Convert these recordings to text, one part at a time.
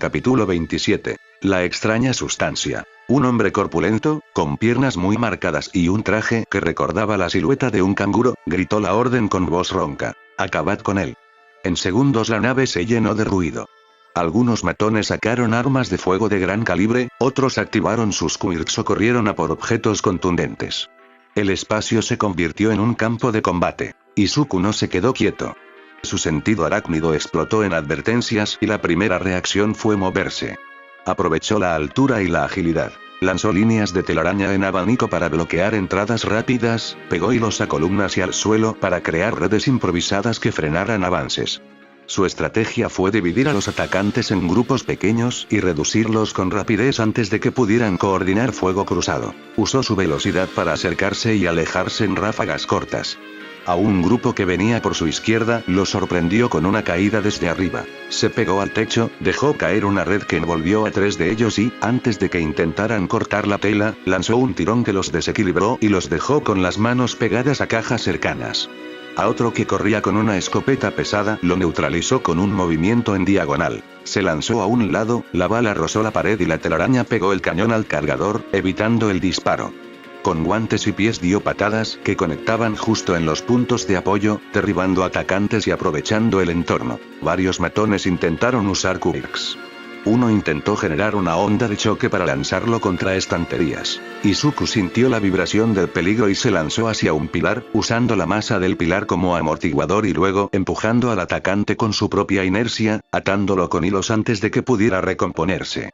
Capítulo 27. La extraña sustancia. Un hombre corpulento, con piernas muy marcadas y un traje que recordaba la silueta de un canguro, gritó la orden con voz ronca. «Acabad con él». En segundos la nave se llenó de ruido. Algunos matones sacaron armas de fuego de gran calibre, otros activaron sus quirks o corrieron a por objetos contundentes. El espacio se convirtió en un campo de combate. Izuku no se quedó quieto. Su sentido arácnido explotó en advertencias y la primera reacción fue moverse. Aprovechó la altura y la agilidad. Lanzó líneas de telaraña en abanico para bloquear entradas rápidas, pegó hilos a columnas y al suelo para crear redes improvisadas que frenaran avances. Su estrategia fue dividir a los atacantes en grupos pequeños y reducirlos con rapidez antes de que pudieran coordinar fuego cruzado. Usó su velocidad para acercarse y alejarse en ráfagas cortas. A un grupo que venía por su izquierda lo sorprendió con una caída desde arriba. Se pegó al techo, dejó caer una red que envolvió a 3 de ellos y, antes de que intentaran cortar la tela, lanzó un tirón que los desequilibró y los dejó con las manos pegadas a cajas cercanas. A otro que corría con una escopeta pesada lo neutralizó con un movimiento en diagonal. Se lanzó a un lado, la bala rozó la pared y la telaraña pegó el cañón al cargador, evitando el disparo. Con guantes y pies dio patadas que conectaban justo en los puntos de apoyo, derribando atacantes y aprovechando el entorno. Varios matones intentaron usar quirks. Uno intentó generar una onda de choque para lanzarlo contra estanterías. Izuku sintió la vibración del peligro y se lanzó hacia un pilar, usando la masa del pilar como amortiguador y luego empujando al atacante con su propia inercia, atándolo con hilos antes de que pudiera recomponerse.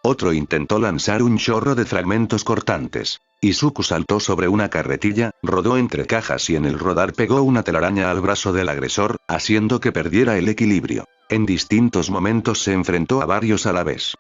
Otro intentó lanzar un chorro de fragmentos cortantes. Izuku saltó sobre una carretilla, rodó entre cajas y en el rodar pegó una telaraña al brazo del agresor, haciendo que perdiera el equilibrio. En distintos momentos se enfrentó a varios a la vez.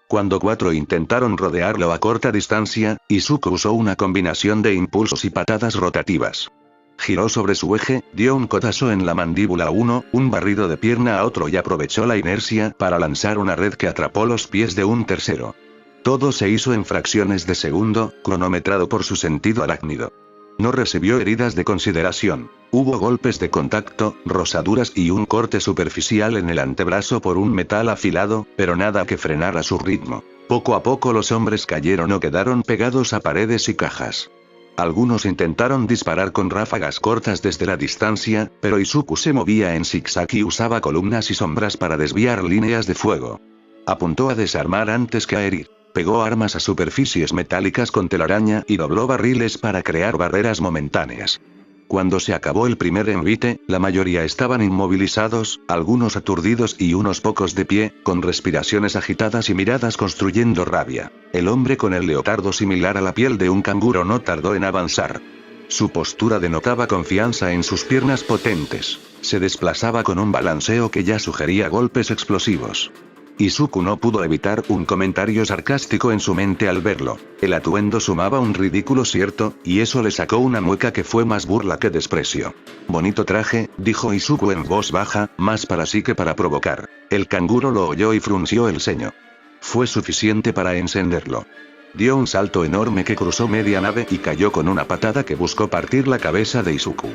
Cuando 4 intentaron rodearlo a corta distancia, Izuku usó una combinación de impulsos y patadas rotativas. Giró sobre su eje, dio un codazo en la mandíbula a uno, un barrido de pierna a otro y aprovechó la inercia para lanzar una red que atrapó los pies de un tercero. Todo se hizo en fracciones de segundo, cronometrado por su sentido arácnido. No recibió heridas de consideración. Hubo golpes de contacto, rosaduras y un corte superficial en el antebrazo por un metal afilado, pero nada que frenara su ritmo. Poco a poco los hombres cayeron o quedaron pegados a paredes y cajas. Algunos intentaron disparar con ráfagas cortas desde la distancia, pero Izuku se movía en zigzag y usaba columnas y sombras para desviar líneas de fuego. Apuntó a desarmar antes que a herir. Pegó armas a superficies metálicas con telaraña y dobló barriles para crear barreras momentáneas. Cuando se acabó el primer envite, la mayoría estaban inmovilizados, algunos aturdidos y unos pocos de pie, con respiraciones agitadas y miradas construyendo rabia. El hombre con el leotardo similar a la piel de un canguro no tardó en avanzar. Su postura denotaba confianza en sus piernas potentes. Se desplazaba con un balanceo que ya sugería golpes explosivos. Izuku no pudo evitar un comentario sarcástico en su mente al verlo. El atuendo sumaba un ridículo cierto, y eso le sacó una mueca que fue más burla que desprecio. «Bonito traje», dijo Izuku en voz baja, más para sí que para provocar. El canguro lo oyó y frunció el ceño. Fue suficiente para encenderlo. Dio un salto enorme que cruzó media nave y cayó con una patada que buscó partir la cabeza de Izuku.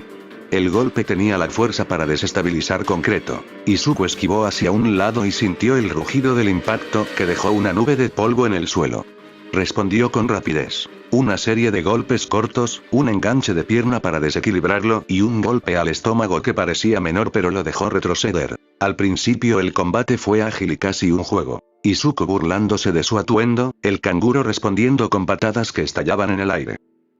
El golpe tenía la fuerza para desestabilizar concreto. Izuku esquivó hacia un lado y sintió el rugido del impacto que dejó una nube de polvo en el suelo. Respondió con rapidez. Una serie de golpes cortos, un enganche de pierna para desequilibrarlo y un golpe al estómago que parecía menor pero lo dejó retroceder. Al principio el combate fue ágil y casi un juego. Izuku burlándose de su atuendo, el canguro respondiendo con patadas que estallaban en el aire.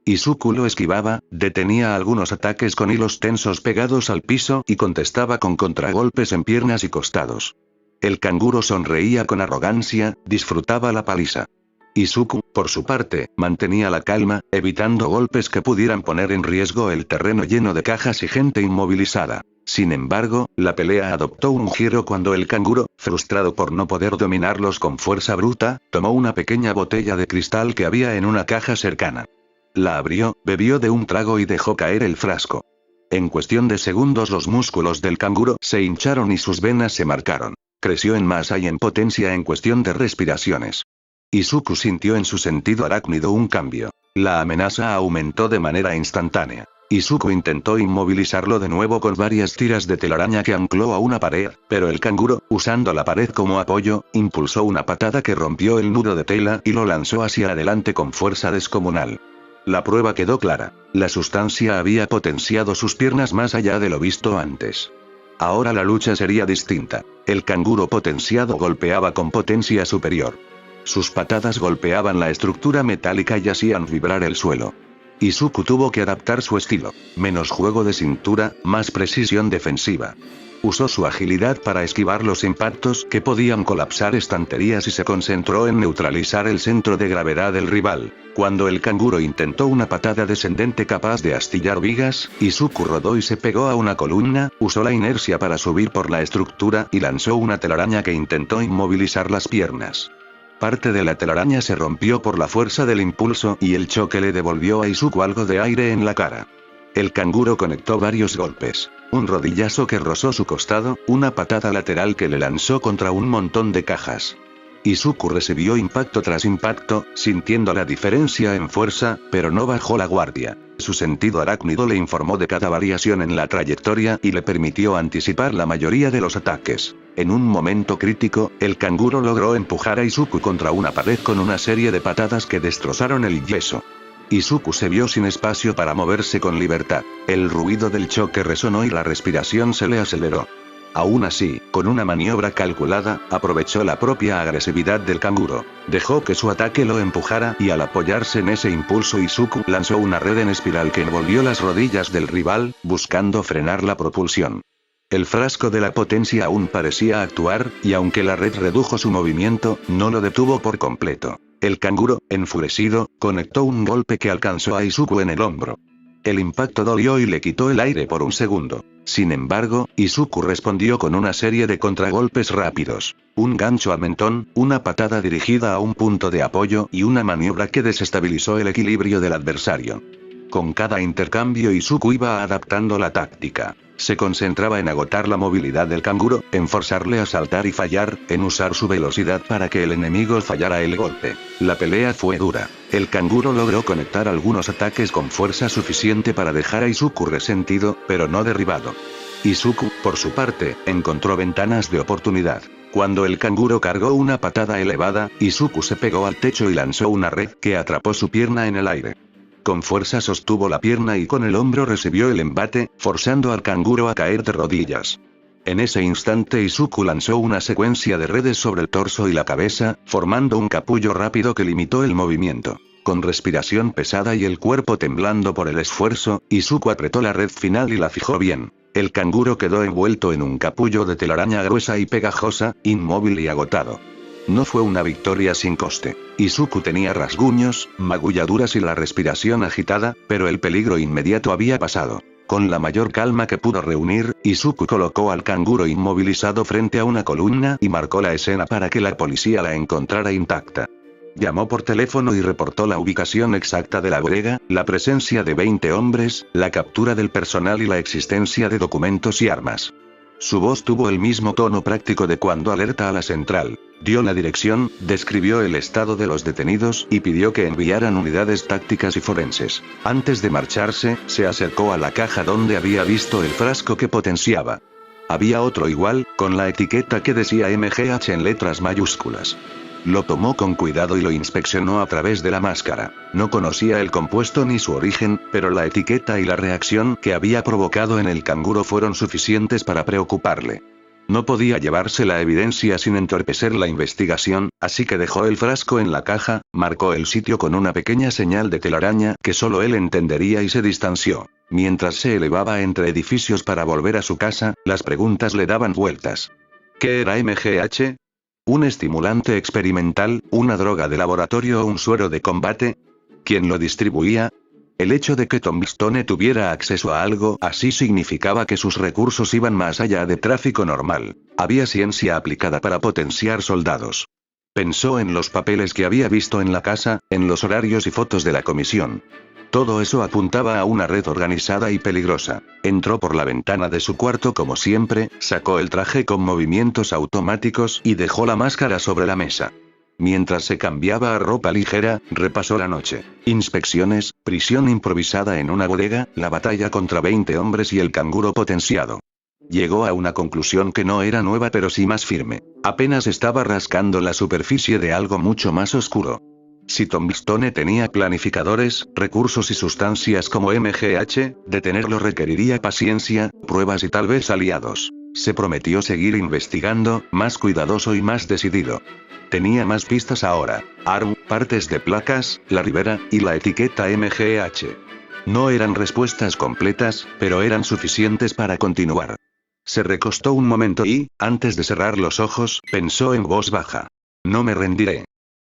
Izuku lo esquivaba, detenía algunos ataques con hilos tensos pegados al piso y contestaba con contragolpes en piernas y costados. El canguro sonreía con arrogancia, disfrutaba la paliza. Izuku, por su parte, mantenía la calma, evitando golpes que pudieran poner en riesgo el terreno lleno de cajas y gente inmovilizada. Sin embargo, la pelea adoptó un giro cuando el canguro, frustrado por no poder dominarlos con fuerza bruta, tomó una pequeña botella de cristal que había en una caja cercana. La abrió, bebió de un trago y dejó caer el frasco. En cuestión de segundos los músculos del canguro se hincharon y sus venas se marcaron. Creció en masa y en potencia en cuestión de respiraciones. Izuku sintió en su sentido arácnido un cambio. La amenaza aumentó de manera instantánea. Izuku intentó inmovilizarlo de nuevo con varias tiras de telaraña que ancló a una pared, pero el canguro, usando la pared como apoyo, impulsó una patada que rompió el nudo de tela y lo lanzó hacia adelante con fuerza descomunal. La prueba quedó clara. La sustancia había potenciado sus piernas más allá de lo visto antes. Ahora la lucha sería distinta. El canguro potenciado golpeaba con potencia superior. Sus patadas golpeaban la estructura metálica y hacían vibrar el suelo. Izuku tuvo que adaptar su estilo. Menos juego de cintura, más precisión defensiva. Usó su agilidad para esquivar los impactos que podían colapsar estanterías y se concentró en neutralizar el centro de gravedad del rival. Cuando el canguro intentó una patada descendente capaz de astillar vigas, Izuku rodó y se pegó a una columna, usó la inercia para subir por la estructura y lanzó una telaraña que intentó inmovilizar las piernas. Parte de la telaraña se rompió por la fuerza del impulso y el choque le devolvió a Izuku algo de aire en la cara. El canguro conectó varios golpes. Un rodillazo que rozó su costado, una patada lateral que le lanzó contra un montón de cajas. Izuku recibió impacto tras impacto, sintiendo la diferencia en fuerza, pero no bajó la guardia. Su sentido arácnido le informó de cada variación en la trayectoria y le permitió anticipar la mayoría de los ataques. En un momento crítico, el canguro logró empujar a Izuku contra una pared con una serie de patadas que destrozaron el yeso. Izuku se vio sin espacio para moverse con libertad. El ruido del choque resonó y la respiración se le aceleró. Aún así, con una maniobra calculada, aprovechó la propia agresividad del canguro. Dejó que su ataque lo empujara y al apoyarse en ese impulso Izuku lanzó una red en espiral que envolvió las rodillas del rival, buscando frenar la propulsión. El frasco de la potencia aún parecía actuar, y aunque la red redujo su movimiento, no lo detuvo por completo. El canguro, enfurecido, conectó un golpe que alcanzó a Izuku en el hombro. El impacto dolió y le quitó el aire por un segundo. Sin embargo, Izuku respondió con una serie de contragolpes rápidos. Un gancho al mentón, una patada dirigida a un punto de apoyo y una maniobra que desestabilizó el equilibrio del adversario. Con cada intercambio Izuku iba adaptando la táctica. Se concentraba en agotar la movilidad del canguro, en forzarle a saltar y fallar, en usar su velocidad para que el enemigo fallara el golpe. La pelea fue dura. El canguro logró conectar algunos ataques con fuerza suficiente para dejar a Izuku resentido, pero no derribado. Izuku, por su parte, encontró ventanas de oportunidad. Cuando el canguro cargó una patada elevada, Izuku se pegó al techo y lanzó una red que atrapó su pierna en el aire. Con fuerza sostuvo la pierna y con el hombro recibió el embate, forzando al canguro a caer de rodillas. En ese instante Izuku lanzó una secuencia de redes sobre el torso y la cabeza, formando un capullo rápido que limitó el movimiento. Con respiración pesada y el cuerpo temblando por el esfuerzo, Izuku apretó la red final y la fijó bien. El canguro quedó envuelto en un capullo de telaraña gruesa y pegajosa, inmóvil y agotado. No fue una victoria sin coste. Izuku tenía rasguños, magulladuras y la respiración agitada, pero el peligro inmediato había pasado. Con la mayor calma que pudo reunir, Izuku colocó al canguro inmovilizado frente a una columna y marcó la escena para que la policía la encontrara intacta. Llamó por teléfono y reportó la ubicación exacta de la bodega, la presencia de 20 hombres, la captura del personal y la existencia de documentos y armas. Su voz tuvo el mismo tono práctico de cuando alerta a la central. Dio la dirección, describió el estado de los detenidos y pidió que enviaran unidades tácticas y forenses. Antes de marcharse, se acercó a la caja donde había visto el frasco que potenciaba. Había otro igual, con la etiqueta que decía MGH en letras mayúsculas. Lo tomó con cuidado y lo inspeccionó a través de la máscara. No conocía el compuesto ni su origen, pero la etiqueta y la reacción que había provocado en el canguro fueron suficientes para preocuparle. No podía llevarse la evidencia sin entorpecer la investigación, así que dejó el frasco en la caja, marcó el sitio con una pequeña señal de telaraña que solo él entendería y se distanció. Mientras se elevaba entre edificios para volver a su casa, las preguntas le daban vueltas. ¿Qué era MGH? ¿Un estimulante experimental, una droga de laboratorio o un suero de combate? ¿Quién lo distribuía? El hecho de que Tombstone tuviera acceso a algo así significaba que sus recursos iban más allá de tráfico normal. Había ciencia aplicada para potenciar soldados. Pensó en los papeles que había visto en la casa, en los horarios y fotos de la comisión. Todo eso apuntaba a una red organizada y peligrosa. Entró por la ventana de su cuarto como siempre, sacó el traje con movimientos automáticos y dejó la máscara sobre la mesa. Mientras se cambiaba a ropa ligera, repasó la noche. Inspecciones, prisión improvisada en una bodega, la batalla contra 20 hombres y el canguro potenciado. Llegó a una conclusión que no era nueva pero sí más firme. Apenas estaba rascando la superficie de algo mucho más oscuro. Si Tombstone tenía planificadores, recursos y sustancias como MGH, detenerlo requeriría paciencia, pruebas y tal vez aliados. Se prometió seguir investigando, más cuidadoso y más decidido. Tenía más pistas ahora. ARM, partes de placas, la ribera, y la etiqueta MGH. No eran respuestas completas, pero eran suficientes para continuar. Se recostó un momento y, antes de cerrar los ojos, pensó en voz baja. No me rendiré.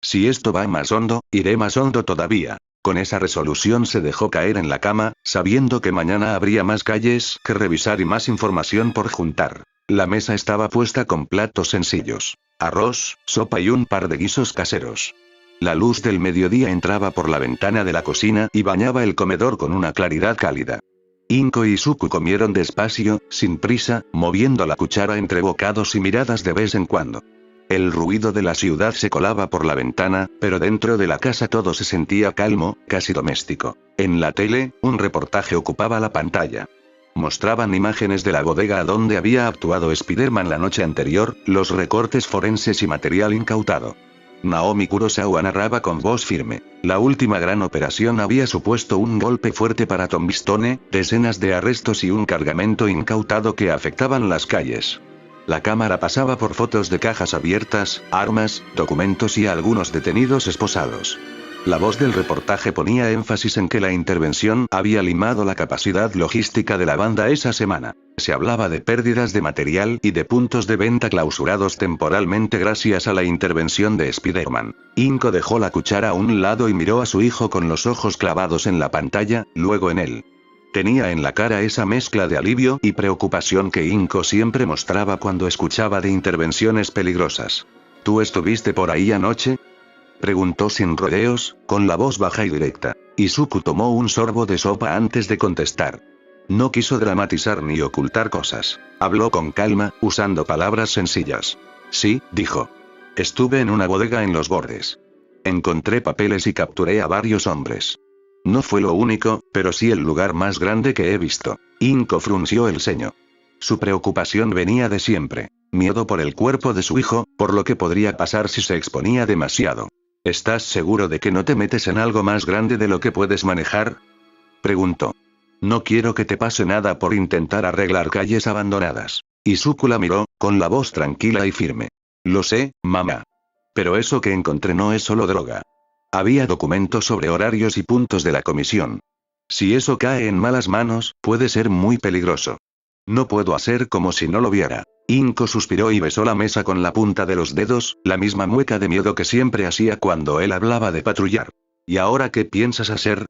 Si esto va más hondo, iré más hondo todavía. Con esa resolución se dejó caer en la cama, sabiendo que mañana habría más calles que revisar y más información por juntar. La mesa estaba puesta con platos sencillos. Arroz, sopa y un par de guisos caseros. La luz del mediodía entraba por la ventana de la cocina y bañaba el comedor con una claridad cálida. Inko y Suku comieron despacio, sin prisa, moviendo la cuchara entre bocados y miradas de vez en cuando. El ruido de la ciudad se colaba por la ventana, pero dentro de la casa todo se sentía calmo, casi doméstico. En la tele, un reportaje ocupaba la pantalla. Mostraban imágenes de la bodega donde había actuado Spider-Man la noche anterior, los recortes forenses y material incautado. Naomi Kurosawa narraba con voz firme. La última gran operación había supuesto un golpe fuerte para Tombstone, decenas de arrestos y un cargamento incautado que afectaban las calles. La cámara pasaba por fotos de cajas abiertas, armas, documentos y algunos detenidos esposados. La voz del reportaje ponía énfasis en que la intervención había limado la capacidad logística de la banda esa semana. Se hablaba de pérdidas de material y de puntos de venta clausurados temporalmente gracias a la intervención de Spider-Man. Inko dejó la cuchara a un lado y miró a su hijo con los ojos clavados en la pantalla, luego en él. Tenía en la cara esa mezcla de alivio y preocupación que Inko siempre mostraba cuando escuchaba de intervenciones peligrosas. ¿Tú estuviste por ahí anoche?, preguntó sin rodeos, con la voz baja y directa. Izuku tomó un sorbo de sopa antes de contestar. No quiso dramatizar ni ocultar cosas. Habló con calma, usando palabras sencillas. Sí, dijo. Estuve en una bodega en Los Bordes. Encontré papeles y capturé a varios hombres. No fue lo único, pero sí el lugar más grande que he visto. Inko frunció el ceño. Su preocupación venía de siempre. Miedo por el cuerpo de su hijo, por lo que podría pasar si se exponía demasiado. ¿Estás seguro de que no te metes en algo más grande de lo que puedes manejar?, preguntó. No quiero que te pase nada por intentar arreglar calles abandonadas. Izuku la miró, con la voz tranquila y firme. Lo sé, mamá. Pero eso que encontré no es solo droga. Había documentos sobre horarios y puntos de la comisión. Si eso cae en malas manos, puede ser muy peligroso. No puedo hacer como si no lo viera. Inko suspiró y besó la mesa con la punta de los dedos, la misma mueca de miedo que siempre hacía cuando él hablaba de patrullar. ¿Y ahora qué piensas hacer?,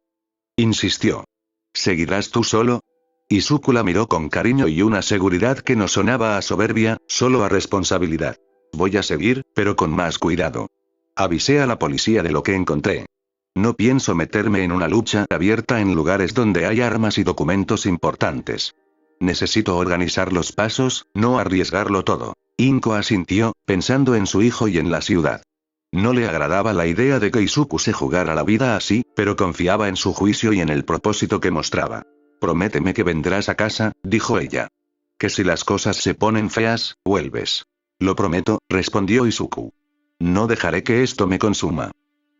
insistió. ¿Seguirás tú solo? Izuku la miró con cariño y una seguridad que no sonaba a soberbia, solo a responsabilidad. Voy a seguir, pero con más cuidado. Avisé a la policía de lo que encontré. No pienso meterme en una lucha abierta en lugares donde hay armas y documentos importantes. Necesito organizar los pasos, no arriesgarlo todo. Inko asintió, pensando en su hijo y en la ciudad. No le agradaba la idea de que Izuku se jugara la vida así, pero confiaba en su juicio y en el propósito que mostraba. Prométeme que vendrás a casa, dijo ella. Que si las cosas se ponen feas, vuelves. Lo prometo, respondió Izuku. No dejaré que esto me consuma.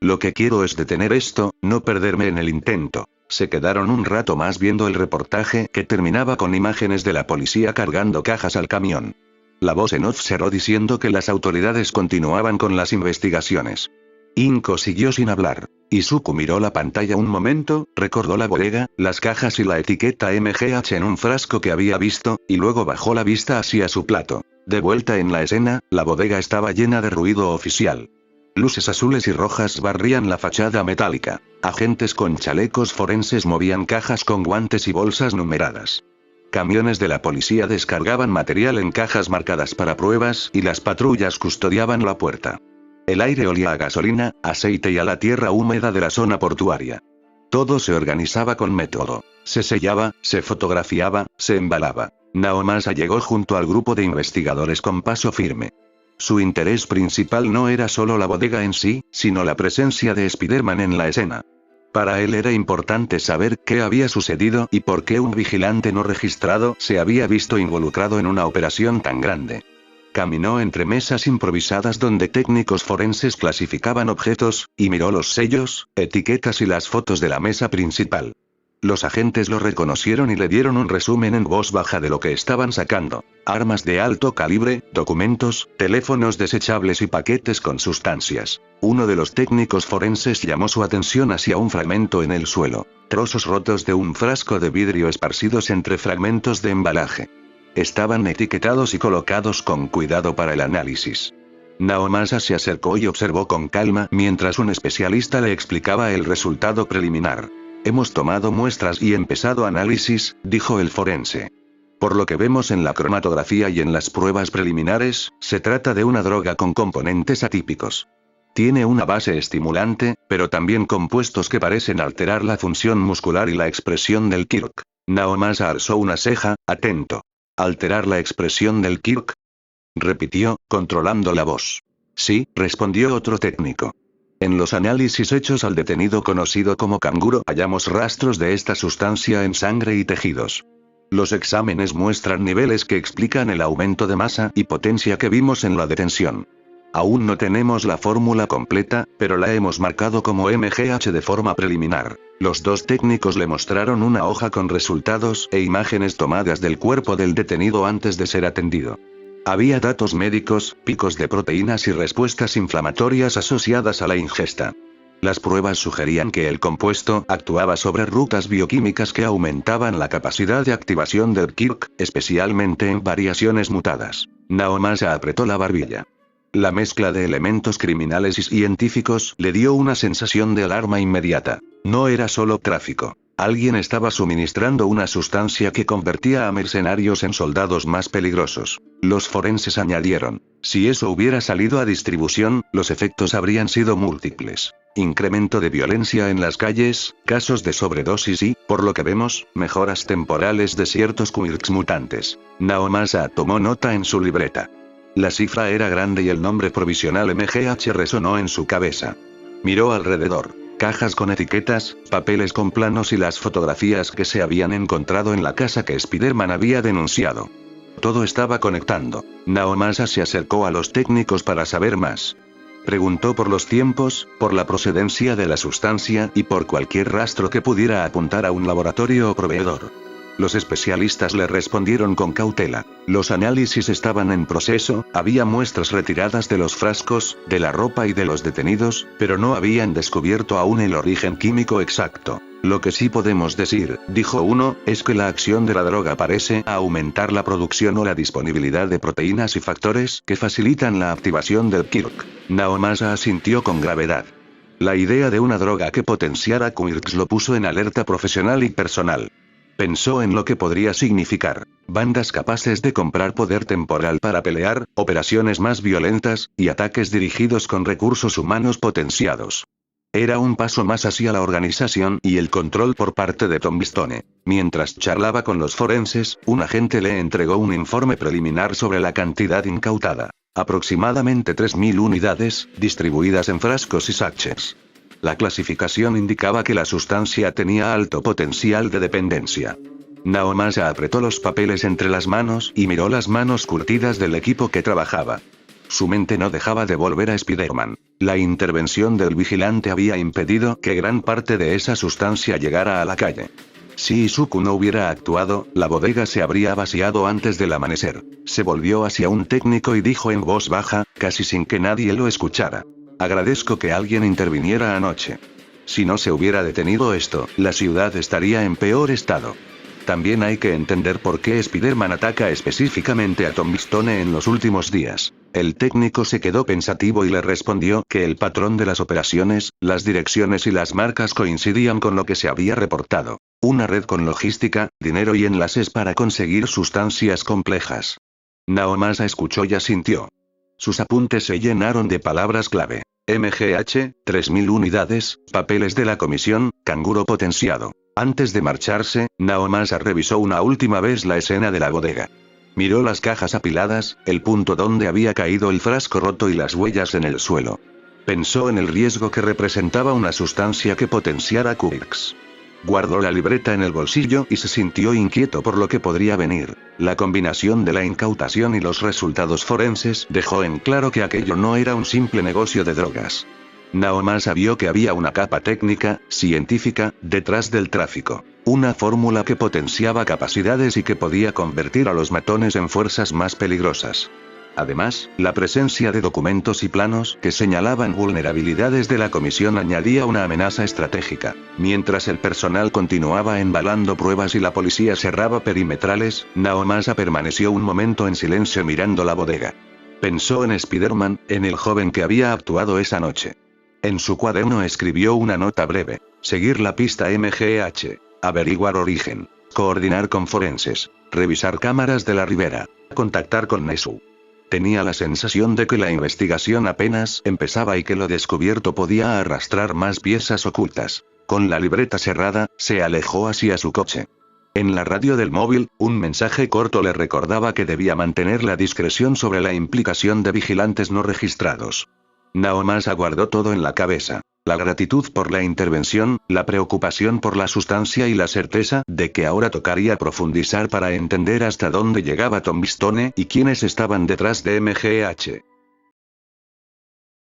Lo que quiero es detener esto, no perderme en el intento. Se quedaron un rato más viendo el reportaje que terminaba con imágenes de la policía cargando cajas al camión. La voz en off cerró diciendo que las autoridades continuaban con las investigaciones. Inko siguió sin hablar. Izuku miró la pantalla un momento, recordó la bodega, las cajas y la etiqueta MGH en un frasco que había visto, y luego bajó la vista hacia su plato. De vuelta en la escena, la bodega estaba llena de ruido oficial. Luces azules y rojas barrían la fachada metálica. Agentes con chalecos forenses movían cajas con guantes y bolsas numeradas. Camiones de la policía descargaban material en cajas marcadas para pruebas y las patrullas custodiaban la puerta. El aire olía a gasolina, aceite y a la tierra húmeda de la zona portuaria. Todo se organizaba con método. Se sellaba, se fotografiaba, se embalaba. Naomasa llegó junto al grupo de investigadores con paso firme. Su interés principal no era solo la bodega en sí, sino la presencia de Spider-Man en la escena. Para él era importante saber qué había sucedido y por qué un vigilante no registrado se había visto involucrado en una operación tan grande. Caminó entre mesas improvisadas donde técnicos forenses clasificaban objetos, y miró los sellos, etiquetas y las fotos de la mesa principal. Los agentes lo reconocieron y le dieron un resumen en voz baja de lo que estaban sacando: armas de alto calibre, documentos, teléfonos desechables y paquetes con sustancias. Uno de los técnicos forenses llamó su atención hacia un fragmento en el suelo: trozos rotos de un frasco de vidrio esparcidos entre fragmentos de embalaje. Estaban etiquetados y colocados con cuidado para el análisis. Naomasa se acercó y observó con calma mientras un especialista le explicaba el resultado preliminar. Hemos tomado muestras y empezado análisis, dijo el forense. Por lo que vemos en la cromatografía y en las pruebas preliminares, se trata de una droga con componentes atípicos. Tiene una base estimulante, pero también compuestos que parecen alterar la función muscular y la expresión del Kirk. Naomasa alzó una ceja, atento. ¿Alterar la expresión del Kirk?, repitió, controlando la voz. Sí, respondió otro técnico. En los análisis hechos al detenido conocido como Canguro hallamos rastros de esta sustancia en sangre y tejidos. Los exámenes muestran niveles que explican el aumento de masa y potencia que vimos en la detención. Aún no tenemos la fórmula completa, pero la hemos marcado como MGH de forma preliminar. Los dos técnicos le mostraron una hoja con resultados e imágenes tomadas del cuerpo del detenido antes de ser atendido. Había datos médicos, picos de proteínas y respuestas inflamatorias asociadas a la ingesta. Las pruebas sugerían que el compuesto actuaba sobre rutas bioquímicas que aumentaban la capacidad de activación del Kirk, especialmente en variaciones mutadas. Naomasa apretó la barbilla. La mezcla de elementos criminales y científicos le dio una sensación de alarma inmediata. No era solo tráfico. Alguien estaba suministrando una sustancia que convertía a mercenarios en soldados más peligrosos. Los forenses añadieron: si eso hubiera salido a distribución, los efectos habrían sido múltiples. Incremento de violencia en las calles, casos de sobredosis y, por lo que vemos, mejoras temporales de ciertos Quirks mutantes. Naomasa tomó nota en su libreta. La cifra era grande y el nombre provisional MGH resonó en su cabeza. Miró alrededor. Cajas con etiquetas, papeles con planos y las fotografías que se habían encontrado en la casa que Spider-Man había denunciado. Todo estaba conectando. Naomasa se acercó a los técnicos para saber más. Preguntó por los tiempos, por la procedencia de la sustancia y por cualquier rastro que pudiera apuntar a un laboratorio o proveedor. Los especialistas le respondieron con cautela. Los análisis estaban en proceso, había muestras retiradas de los frascos, de la ropa y de los detenidos, pero no habían descubierto aún el origen químico exacto. Lo que sí podemos decir, dijo uno, es que la acción de la droga parece aumentar la producción o la disponibilidad de proteínas y factores que facilitan la activación del Kirk. Naomasa asintió con gravedad. La idea de una droga que potenciara Quirks lo puso en alerta profesional y personal. Pensó en lo que podría significar: bandas capaces de comprar poder temporal para pelear, operaciones más violentas, y ataques dirigidos con recursos humanos potenciados. Era un paso más hacia la organización y el control por parte de Tombstone. Mientras charlaba con los forenses, un agente le entregó un informe preliminar sobre la cantidad incautada. Aproximadamente 3000 unidades, distribuidas en frascos y sachets. La clasificación indicaba que la sustancia tenía alto potencial de dependencia. Naomasa apretó los papeles entre las manos y miró las manos curtidas del equipo que trabajaba. Su mente no dejaba de volver a Spider-Man. La intervención del vigilante había impedido que gran parte de esa sustancia llegara a la calle. Si Izuku no hubiera actuado, la bodega se habría vaciado antes del amanecer. Se volvió hacia un técnico y dijo en voz baja, casi sin que nadie lo escuchara: agradezco que alguien interviniera anoche. Si no se hubiera detenido esto, la ciudad estaría en peor estado. También hay que entender por qué Spider-Man ataca específicamente a Tombstone en los últimos días. El técnico se quedó pensativo y le respondió que el patrón de las operaciones, las direcciones y las marcas coincidían con lo que se había reportado. Una red con logística, dinero y enlaces para conseguir sustancias complejas. Naomasa escuchó y asintió. Sus apuntes se llenaron de palabras clave. MGH, 3000 unidades, papeles de la comisión, canguro potenciado. Antes de marcharse, Naomasa revisó una última vez la escena de la bodega. Miró las cajas apiladas, el punto donde había caído el frasco roto y las huellas en el suelo. Pensó en el riesgo que representaba una sustancia que potenciara Quirks. Guardó la libreta en el bolsillo y se sintió inquieto por lo que podría venir. La combinación de la incautación y los resultados forenses dejó en claro que aquello no era un simple negocio de drogas. Naomasa vio que había una capa técnica, científica, detrás del tráfico. Una fórmula que potenciaba capacidades y que podía convertir a los matones en fuerzas más peligrosas. Además, la presencia de documentos y planos que señalaban vulnerabilidades de la comisión añadía una amenaza estratégica. Mientras el personal continuaba embalando pruebas y la policía cerraba perimetrales, Naomasa permaneció un momento en silencio mirando la bodega. Pensó en Spider-Man, en el joven que había actuado esa noche. En su cuaderno escribió una nota breve. Seguir la pista MGH. Averiguar origen. Coordinar con forenses. Revisar cámaras de la ribera. Contactar con Nesu. Tenía la sensación de que la investigación apenas empezaba y que lo descubierto podía arrastrar más piezas ocultas. Con la libreta cerrada, se alejó hacia su coche. En la radio del móvil, un mensaje corto le recordaba que debía mantener la discreción sobre la implicación de vigilantes no registrados. Naomasa guardó todo en la cabeza. La gratitud por la intervención, la preocupación por la sustancia y la certeza de que ahora tocaría profundizar para entender hasta dónde llegaba Tombstone y quiénes estaban detrás de MGH.